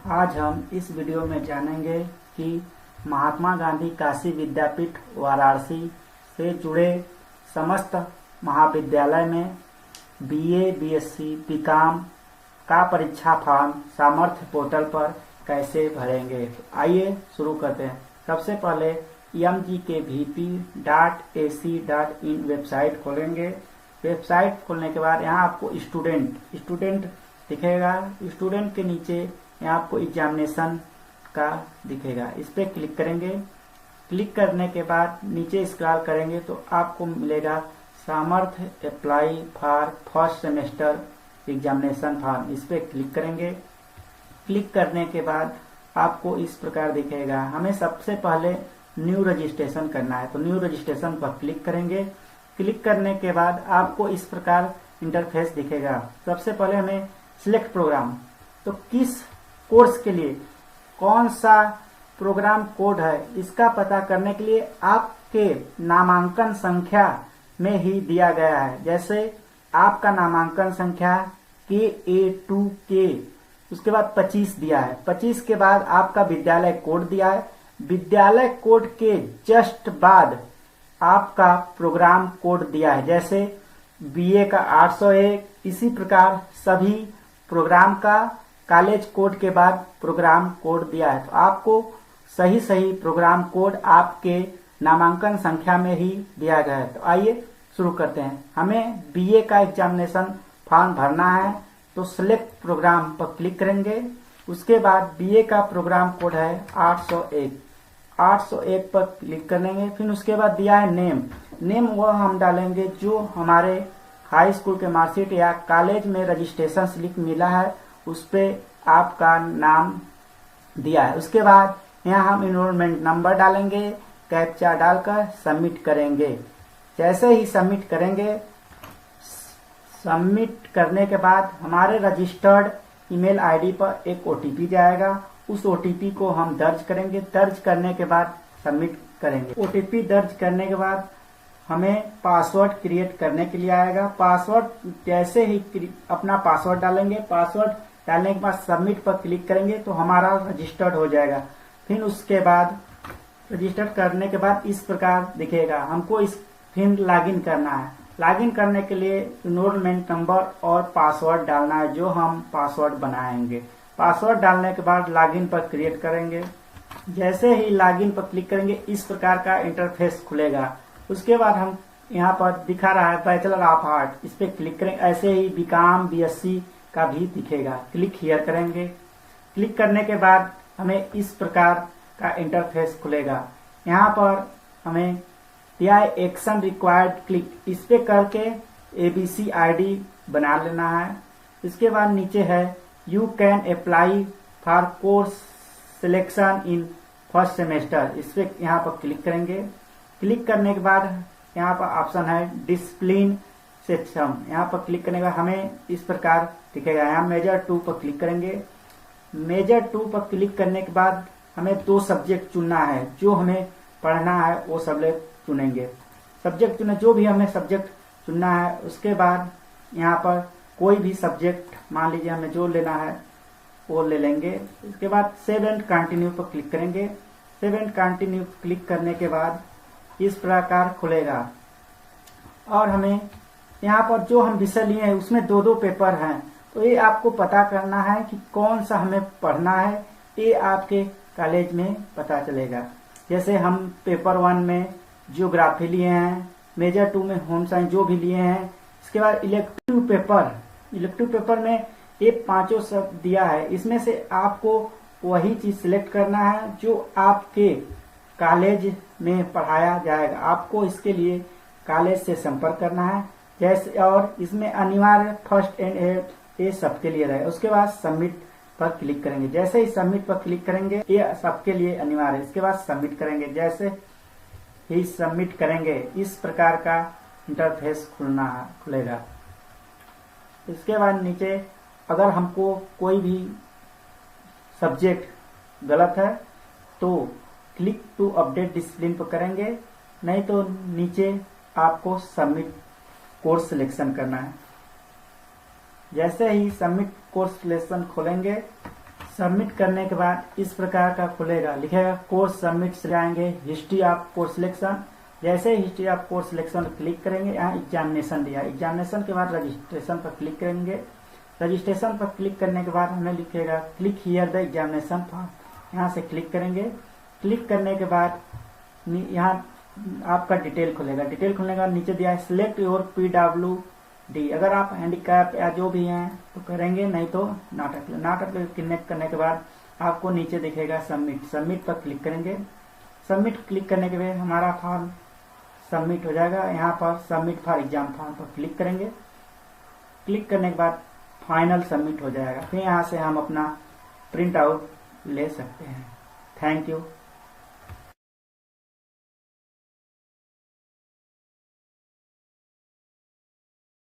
आज हम इस वीडियो में जानेंगे कि महात्मा गांधी काशी विद्यापीठ वाराणसी से जुड़े समस्त महाविद्यालय में बीए, बीएससी, बीकॉम का परीक्षा फॉर्म सामर्थ्य पोर्टल पर कैसे भरेंगे। आइए शुरू करते हैं। सबसे पहले mgkvp.ac.in वेबसाइट खोलेंगे। वेबसाइट खोलने के बाद यहाँ आपको स्टूडेंट दिखेगा। स्टूडेंट के नीचे यहाँ आपको एग्जामिनेशन का दिखेगा, इस पर क्लिक करेंगे। क्लिक करने के बाद नीचे स्क्रॉल करेंगे तो आपको मिलेगा सामर्थ्य apply for first semester examination form, इस पर क्लिक करेंगे। क्लिक करने के बाद आपको इस प्रकार दिखेगा। हमें सबसे पहले न्यू रजिस्ट्रेशन करना है तो न्यू रजिस्ट्रेशन पर क्लिक करेंगे। क्लिक करने के बाद आपको इस प्रकार इंटरफेस दिखेगा। सबसे पहले हमें सिलेक्ट प्रोग्राम, तो किस कोर्स के लिए कौन सा प्रोग्राम कोड है इसका पता करने के लिए आपके नामांकन संख्या में ही दिया गया है। जैसे आपका नामांकन संख्या KA2K, उसके बाद 25 दिया है। 25 के बाद आपका विद्यालय कोड दिया है। विद्यालय कोड के जस्ट बाद आपका प्रोग्राम कोड दिया है। जैसे बीए का 801, इसी प्रकार सभी प्रोग्राम का कॉलेज कोड के बाद प्रोग्राम कोड दिया है। तो आपको सही प्रोग्राम कोड आपके नामांकन संख्या में ही दिया गया है। तो आइए शुरू करते हैं। हमें बीए का एग्जामिनेशन फॉर्म भरना है तो सिलेक्ट प्रोग्राम पर क्लिक करेंगे। उसके बाद बीए का प्रोग्राम कोड है 801 पर क्लिक करेंगे। फिर उसके बाद दिया है नेम वह हम डालेंगे जो हमारे हाई स्कूल के मार्कशीट या कॉलेज में रजिस्ट्रेशन स्लिप मिला है, उस पे आपका नाम दिया है। उसके बाद यहाँ हम इनरोलमेंट नंबर डालेंगे, कैप्चा डालकर सबमिट करेंगे। जैसे ही सबमिट करेंगे, सबमिट करने के बाद हमारे रजिस्टर्ड ईमेल आईडी पर एक ओटीपी जाएगा। उस ओटीपी को हम दर्ज करेंगे। दर्ज करने के बाद सबमिट करेंगे। ओटीपी दर्ज करने के बाद हमें पासवर्ड क्रिएट करने के लिए आएगा। पासवर्ड जैसे ही अपना पासवर्ड डालेंगे, पासवर्ड डालने के बाद सबमिट पर क्लिक करेंगे तो हमारा रजिस्टर्ड हो जाएगा। फिर उसके बाद रजिस्टर करने के बाद इस प्रकार दिखेगा। हमको फिर लॉगिन करना है। लॉगिन करने के लिए इनरोलमेंट नंबर और पासवर्ड डालना है जो हम पासवर्ड बनाएंगे। पासवर्ड डालने के बाद लॉगिन पर क्लिक करेंगे। जैसे ही लॉगिन पर क्लिक करेंगे इस प्रकार का इंटरफेस खुलेगा। उसके बाद हम यहाँ पर दिखा रहा है बैचलर ऑफ आर्ट, इस पे क्लिक करेंगे। ऐसे ही बीकॉम, बीएससी का भी दिखेगा। क्लिक हियर करेंगे। क्लिक करने के बाद हमें इस प्रकार का इंटरफेस खुलेगा। यहाँ पर हमें दिया है एक्शन रिक्वायर्ड क्लिक, इस पे करके ABC ID बना लेना है। इसके बाद नीचे है you can apply for course selection in first semester, इस पे यहाँ पर क्लिक करेंगे। क्लिक करने के बाद यहाँ पर ऑप्शन है डिसिप्लिन सेक्शन, यहाँ पर क्लिक करने के बाद हमें इस प्रकार दिखेगा। यहाँ मेजर 2 पर क्लिक करेंगे। मेजर 2 पर क्लिक करने के बाद हमें 2 सब्जेक्ट चुनना है। जो हमें पढ़ना है वो सब्जेक्ट चुनेंगे। सब्जेक्ट चुने, जो भी हमें सब्जेक्ट चुनना है। उसके बाद यहाँ पर कोई भी सब्जेक्ट मान लीजिए हमें जो लेना है वो ले लेंगे। उसके बाद सेव एंड कंटिन्यू पर क्लिक करेंगे। सेव एंड कंटिन्यू क्लिक करने के बाद इस प्रकार खुलेगा और हमें यहाँ पर जो हम विषय लिए हैं उसमें 2 पेपर हैं। तो ये आपको पता करना है कि कौन सा हमें पढ़ना है, ये आपके कॉलेज में पता चलेगा। जैसे हम पेपर 1 में जियोग्राफी लिए हैं, मेजर 2 में होम साइंस जो भी लिए हैं। इसके बाद इलेक्टिव पेपर में ये 5 सब दिया है। इसमें से आपको वही चीज सिलेक्ट करना है जो आपके कॉलेज में पढ़ाया जाएगा। आपको इसके लिए कॉलेज से संपर्क करना है। जैसे और इसमें अनिवार्य फर्स्ट एंड ये सबके लिए रहे। उसके बाद सबमिट पर क्लिक करेंगे। जैसे ही सबमिट पर क्लिक करेंगे ये सबके लिए अनिवार्य है। इसके बाद सबमिट करेंगे। जैसे ही सबमिट करेंगे इस प्रकार का इंटरफेस खुलेगा। इसके बाद नीचे अगर हमको कोई भी सब्जेक्ट गलत है तो क्लिक टू अपडेट डिसिप्लिन पर करेंगे, नहीं तो नीचे आपको सबमिट कोर्स सिलेक्शन करना है। जैसे ही सबमिट कोर्स सिलेक्शन खोलेंगे, सबमिट करने के बाद इस प्रकार का खुलेगा, लिखेगा कोर्स सबमिट से जाएंगे हिस्ट्री ऑफ कोर्स सिलेक्शन। जैसे history of course selection click करेंगे, यहाँ एग्जामिनेशन दिया, एग्जामिनेशन के बाद रजिस्ट्रेशन पर क्लिक करेंगे। रजिस्ट्रेशन पर क्लिक करने के बाद हमें लिखेगा click here the examination form, यहाँ से क्लिक करेंगे। क्लिक करने के बाद यहाँ आपका डिटेल खुलेगा, डिटेल खुलने के बाद नीचे दिया है सिलेक्ट योर PWD। अगर आप हैंडीकैप या जो भी हैं तो करेंगे, नहीं तो नाटक कनेक्ट करने के बाद आपको नीचे दिखेगा सबमिट, सबमिट पर क्लिक करेंगे। सबमिट क्लिक करने के बाद हमारा फॉर्म सबमिट हो जाएगा। यहाँ पर सबमिट फॉर एग्जाम फॉर्म पर क्लिक करेंगे। क्लिक करने के बाद फाइनल सबमिट हो जाएगा। फिर यहाँ से हम अपना प्रिंट आउट ले सकते हैं। Thank you.